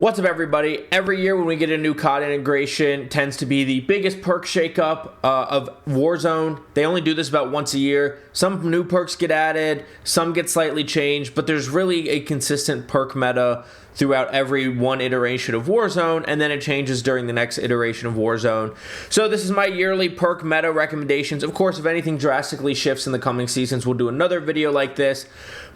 What's up, everybody? Every year when we get a new COD integration, tends to be the biggest perk shakeup of Warzone. They only do this about once a year. Some new perks get added, some get slightly changed, but there's really a consistent perk meta throughout every one iteration of Warzone, and then it changes during the next iteration of Warzone. So this is my yearly perk meta recommendations. Of course, if anything drastically shifts in the coming seasons, we'll do another video like this.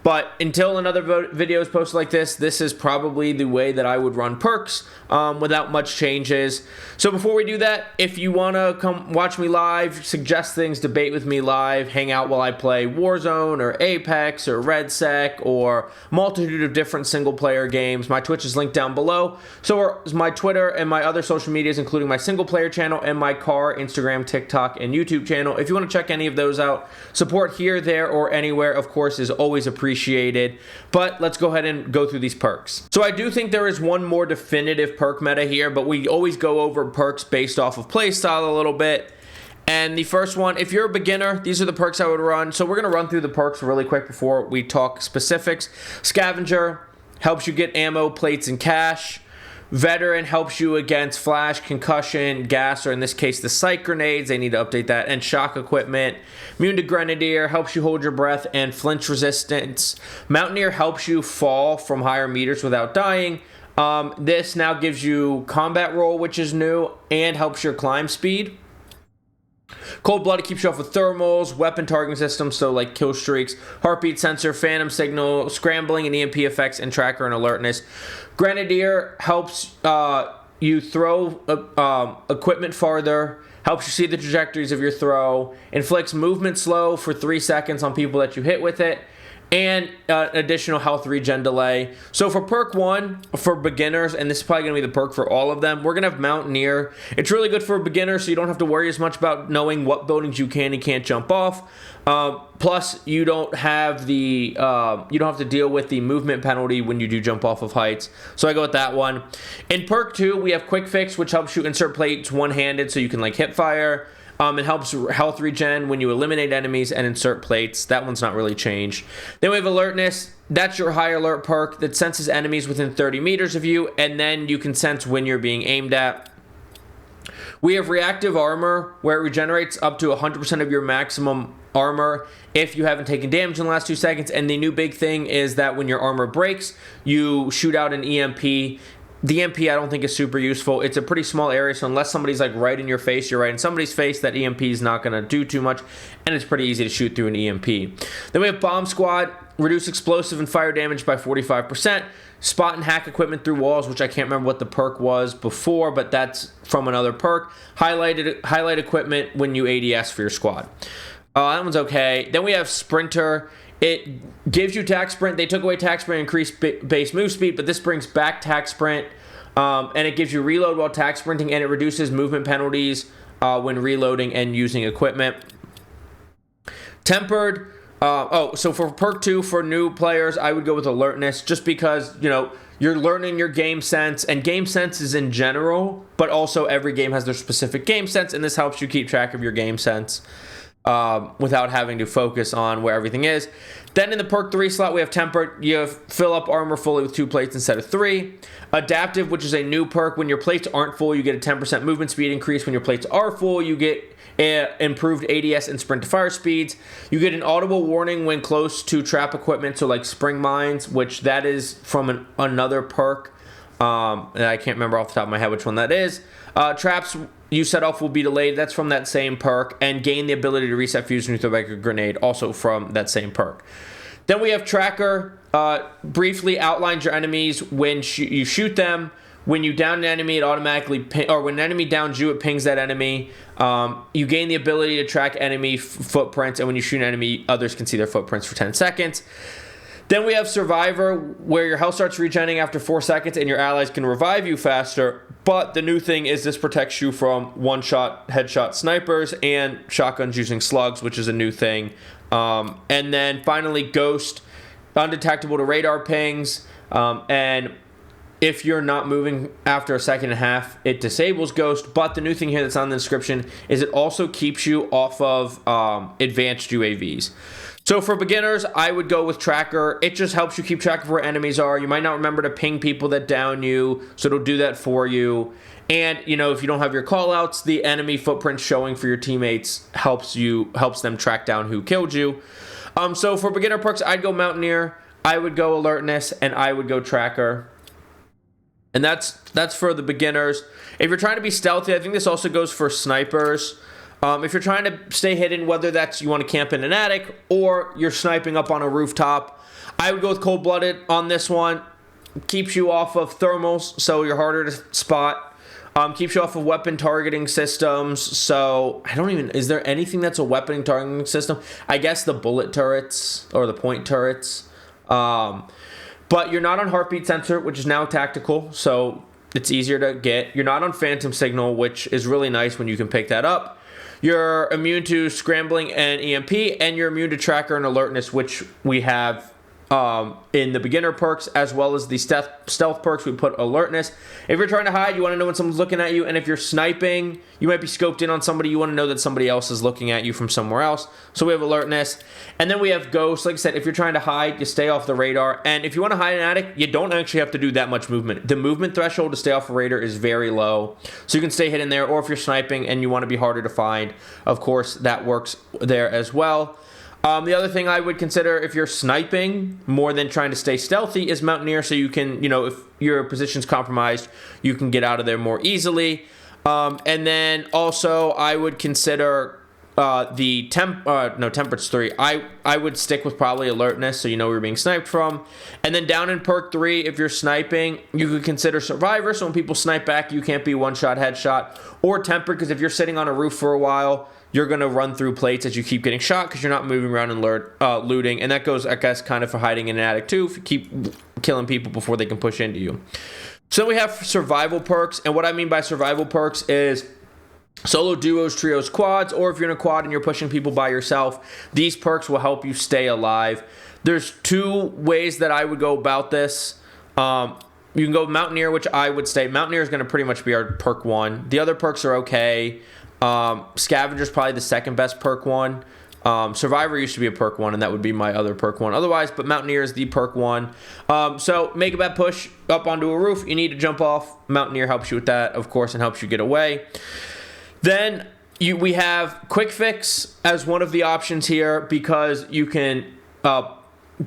But until another video is posted like this is probably the way that I would run perks without much changes. So before we do that, if you want to come watch me live, suggest things, debate with me live, hang out while I play Warzone or Apex or RedSec or multitude of different single-player games, my Twitch is linked down below. So are my Twitter and my other social medias, including my single-player channel and my car, Instagram, TikTok, and YouTube channel. If you want to check any of those out, support here, there, or anywhere, of course, is always appreciated. But let's go ahead and go through these perks. So I do think there is one more definitive perk meta here, but we always go over perks based off of playstyle a little bit. And the first one, if you're a beginner, these are the perks I would run. So we're going to run through the perks really quick before we talk specifics. Scavenger helps you get ammo, plates, and cash. Veteran helps you against flash, concussion, gas, or in this case the psych grenades. They need to update that. And shock equipment. Immune to Grenadier helps you hold your breath and flinch resistance. Mountaineer helps you fall from higher meters without dying. This now gives you combat roll, which is new, and helps your climb speed. Cold-blooded keeps you off with thermals, weapon targeting systems, so like kill streaks, heartbeat sensor, phantom signal, scrambling and EMP effects, and tracker and alertness. Grenadier helps you throw equipment farther, helps you see the trajectories of your throw, inflicts movement slow for 3 seconds on people that you hit with it, and additional health regen delay. So for perk 1, for beginners, and this is probably going to be the perk for all of them, we're going to have Mountaineer. It's really good for beginners, so you don't have to worry as much about knowing what buildings you can and can't jump off. Plus, you don't have to deal with the movement penalty when you do jump off of heights. So I go with that one. In perk 2, we have Quick Fix, which helps you insert plates one-handed, so you can like hip fire. It helps health regen when you eliminate enemies and insert plates. That one's not really changed. Then we have Alertness. That's your high alert perk that senses enemies within 30 meters of you, and then you can sense when you're being aimed at. We have Reactive Armor, where it regenerates up to 100% of your maximum armor if you haven't taken damage in the last 2 seconds. And the new big thing is that when your armor breaks, you shoot out an EMP. The EMP I don't think is super useful. It's a pretty small area, so unless somebody's like right in your face, you're right in somebody's face, that EMP is not going to do too much, and it's pretty easy to shoot through an EMP. Then we have Bomb Squad, reduce explosive and fire damage by 45%, spot and hack equipment through walls, which I can't remember what the perk was before, but that's from another perk. Highlight equipment when you ADS for your squad. That one's okay. Then we have Sprinter. It gives you tack sprint. They took away tack sprint and increased base move speed, but this brings back tack sprint, and it gives you reload while tack sprinting, and it reduces movement penalties when reloading and using equipment. Tempered. So for perk 2 for new players, I would go with Alertness, just because you're learning your game sense, and game sense is in general, but also every game has their specific game sense, and this helps you keep track of your game sense without having to focus on where everything is. Then in the perk 3 slot, we have Tempered. You fill up armor fully with 2 plates instead of 3. Adaptive, which is a new perk. When your plates aren't full, you get a 10% movement speed increase. When your plates are full, you get improved ADS and sprint to fire speeds. You get an audible warning when close to trap equipment, so like spring mines, which that is from another perk. And I can't remember off the top of my head which one that is. Traps you set off will be delayed. That's from that same perk. And gain the ability to reset fuse when you throw back a grenade, also from that same perk. Then we have Tracker. Briefly outlines your enemies when you shoot them. When you down an enemy, it automatically when an enemy downs you, it pings that enemy. You gain the ability to track enemy footprints, and when you shoot an enemy, others can see their footprints for 10 seconds. Then we have Survivor, where your health starts regenerating after 4 seconds and your allies can revive you faster. But the new thing is this protects you from one-shot headshot snipers and shotguns using slugs, which is a new thing. And then finally, Ghost, undetectable to radar pings. And if you're not moving after a second and a half, it disables Ghost. But the new thing here that's on the description is it also keeps you off of advanced UAVs. So for beginners, I would go with Tracker. It just helps you keep track of where enemies are. You might not remember to ping people that down you, so it'll do that for you. And, you know, if you don't have your callouts, the enemy footprint showing for your teammates helps them track down who killed you. So for beginner perks, I'd go Mountaineer, I would go Alertness, and I would go Tracker. And that's for the beginners. If you're trying to be stealthy, I think this also goes for snipers. If you're trying to stay hidden, whether that's you want to camp in an attic or you're sniping up on a rooftop, I would go with Cold-Blooded on this one. Keeps you off of thermals, so you're harder to spot. Keeps you off of weapon targeting systems. So is there anything that's a weapon targeting system? I guess the bullet turrets or the point turrets. But you're not on heartbeat sensor, which is now tactical, so it's easier to get. You're not on phantom signal, which is really nice when you can pick that up. You're immune to scrambling and EMP, and you're immune to tracker and alertness, which we have in the beginner perks, as well as the stealth perks. We put alertness. If you're trying to hide, you want to know when someone's looking at you, and if you're sniping, you might be scoped in on somebody. You want to know that somebody else is looking at you from somewhere else. So we have alertness, and then we have ghost. Like I said, if you're trying to hide, you stay off the radar, and if you want to hide in an attic, you don't actually have to do that much movement. The movement threshold to stay off the radar is very low, so you can stay hidden there. Or if you're sniping and you want to be harder to find, of course, that works there as well. The other thing I would consider if you're sniping more than trying to stay stealthy is Mountaineer, so you can, if your position's compromised, you can get out of there more easily. And then also I would consider Temperat's 3. I would stick with probably Alertness, so you know where you're being sniped from. And then down in Perk 3, if you're sniping, you could consider Survivor, so when people snipe back, you can't be one-shot headshot. Or Tempered, because if you're sitting on a roof for a while, you're going to run through plates as you keep getting shot because you're not moving around and looting. And that goes, I guess, kind of for hiding in an attic too, if you keep killing people before they can push into you. So we have survival perks. And what I mean by survival perks is solo, duos, trios, quads, or if you're in a quad and you're pushing people by yourself, these perks will help you stay alive. There's two ways that I would go about this. You can go Mountaineer, which I would say Mountaineer is going to pretty much be our perk 1. The other perks are okay. Scavenger's probably the second best perk 1. Survivor used to be a perk 1, and that would be my other perk 1 otherwise, but Mountaineer is the perk 1. So make a bad push up onto a roof, you need to jump off. Mountaineer helps you with that, of course, and helps you get away. Then we have Quick Fix as one of the options here, because you can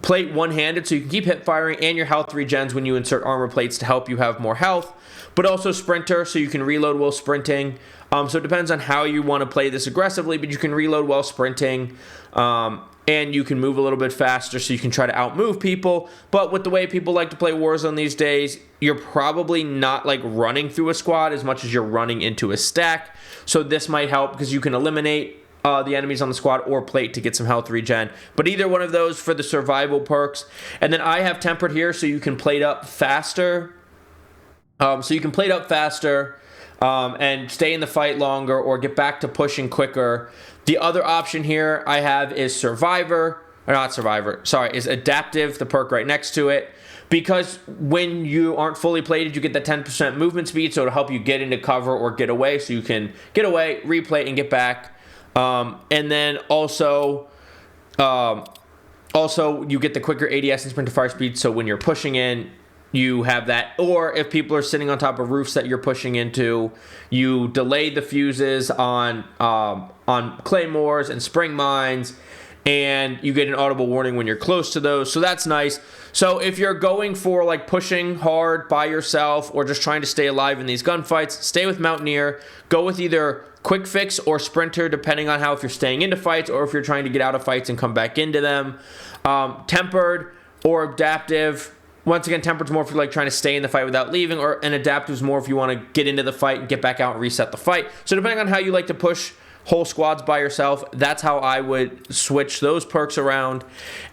plate one-handed, so you can keep hip firing, and your health regens when you insert armor plates to help you have more health. But also Sprinter, so you can reload while sprinting. So it depends on how you want to play this aggressively, but you can reload while sprinting. And you can move a little bit faster, so you can try to outmove people. But with the way people like to play Warzone these days, you're probably not like running through a squad as much as you're running into a stack. So this might help because you can eliminate the enemies on the squad or plate to get some health regen. But either one of those for the survival perks. And then I have Tempered here, so you can plate up faster. And stay in the fight longer or get back to pushing quicker. The other option here I have is is Adaptive, the perk right next to it. Because when you aren't fully plated, you get that 10% movement speed, so it'll help you get into cover or get away, so you can get away, replate, and get back. And then also you get the quicker ADS and sprint to fire speed, so when you're pushing in, you have that. Or if people are sitting on top of roofs that you're pushing into, you delay the fuses on claymores and spring mines, and you get an audible warning when you're close to those. So that's nice. So if you're going for like pushing hard by yourself or just trying to stay alive in these gunfights, stay with Mountaineer. Go with either Quick Fix or Sprinter, depending on if you're staying into fights or if you're trying to get out of fights and come back into them. Tempered or Adaptive. Once again, Tempered's more if you're like trying to stay in the fight without leaving, or an Adaptive's more if you want to get into the fight and get back out and reset the fight. So depending on how you like to push whole squads by yourself, that's how I would switch those perks around.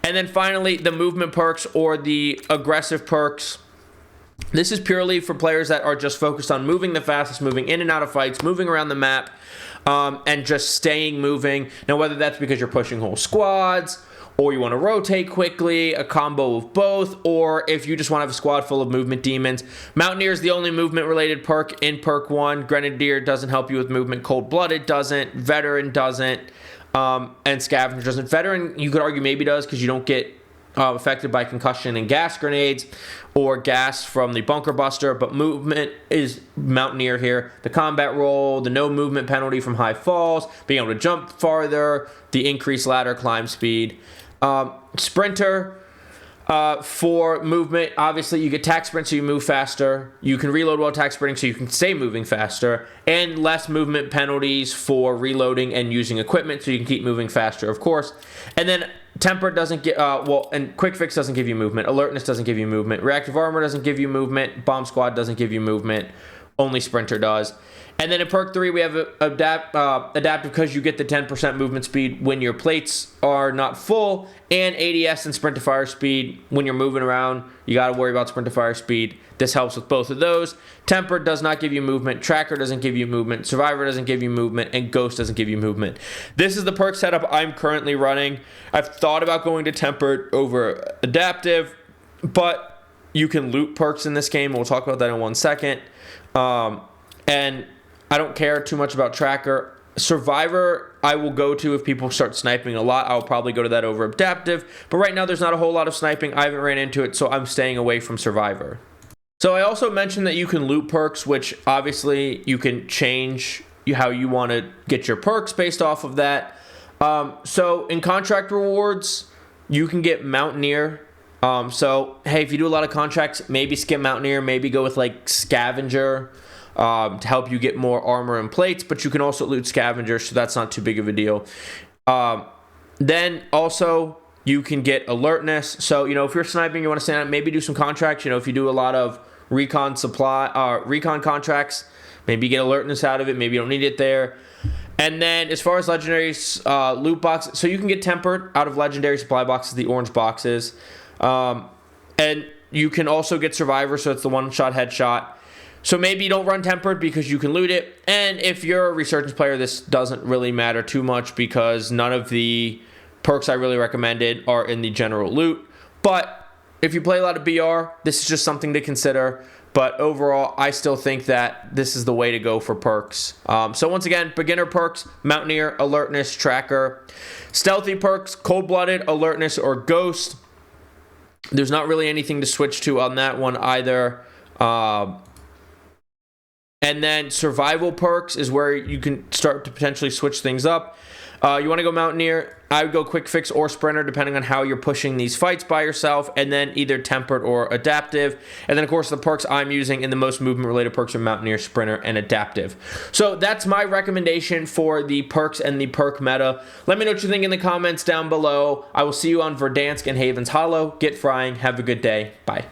And then finally, the movement perks or the aggressive perks. This is purely for players that are just focused on moving the fastest, moving in and out of fights, moving around the map, and just staying moving. Now, whether that's because you're pushing whole squads, or you want to rotate quickly, a combo of both, or if you just want to have a squad full of movement demons. Mountaineer is the only movement-related perk in Perk 1. Grenadier doesn't help you with movement. Cold-Blooded doesn't. Veteran doesn't. and Scavenger doesn't. Veteran, you could argue maybe does because you don't get affected by concussion and gas grenades or gas from the bunker buster, but movement is Mountaineer here. The combat roll, the no movement penalty from high falls, being able to jump farther, the increased ladder climb speed. Sprinter, for movement, obviously you get attack sprint so you move faster. You can reload while attack sprinting so you can stay moving faster, and less movement penalties for reloading and using equipment so you can keep moving faster, of course. And then Tempered doesn't get, and Quick Fix doesn't give you movement. Alertness doesn't give you movement. Reactive Armor doesn't give you movement. Bomb Squad doesn't give you movement. Only Sprinter does. And then in Perk 3, we have Adaptive because you get the 10% movement speed when your plates are not full, and ADS and Sprint to Fire speed when you're moving around. You got to worry about Sprint to Fire speed. This helps with both of those. Tempered does not give you movement. Tracker doesn't give you movement. Survivor doesn't give you movement. And Ghost doesn't give you movement. This is the perk setup I'm currently running. I've thought about going to Tempered over Adaptive, but you can loot perks in this game. We'll talk about that in 1 second. And I don't care too much about Tracker. Survivor, I will go to if people start sniping a lot. I'll probably go to that over Adaptive. But right now, there's not a whole lot of sniping. I haven't ran into it, so I'm staying away from Survivor. So I also mentioned that you can loot perks, which obviously you can change how you want to get your perks based off of that. So in contract rewards, you can get Mountaineer. So, hey, if you do a lot of contracts, maybe skip Mountaineer, maybe go with like Scavenger to help you get more armor and plates, but you can also loot Scavenger, so that's not too big of a deal. Then also, you can get Alertness. So, if you're sniping, you want to stand up, maybe do some contracts. If you do a lot of recon contracts, maybe get Alertness out of it, maybe you don't need it there. And then as far as legendaries, loot boxes, so you can get Tempered out of legendary supply boxes, the orange boxes. And you can also get Survivor, so it's the one-shot headshot. So maybe you don't run Tempered because you can loot it. And if you're a Resurgence player, this doesn't really matter too much because none of the perks I really recommended are in the general loot. But if you play a lot of BR, this is just something to consider. But overall, I still think that this is the way to go for perks. So once again, beginner perks, Mountaineer, Alertness, Tracker. Stealthy perks, Cold-Blooded, Alertness, or Ghost. There's not really anything to switch to on that one either. And then survival perks is where you can start to potentially switch things up. You want to go Mountaineer, I would go Quick Fix or Sprinter depending on how you're pushing these fights by yourself, and then either Tempered or Adaptive. And then of course the perks I'm using in the most movement related perks are Mountaineer, Sprinter, and Adaptive. So that's my recommendation for the perks and the perk meta. Let me know what you think in the comments down below. I will see you on Verdansk and Haven's Hollow. Get frying. Have a good day. Bye.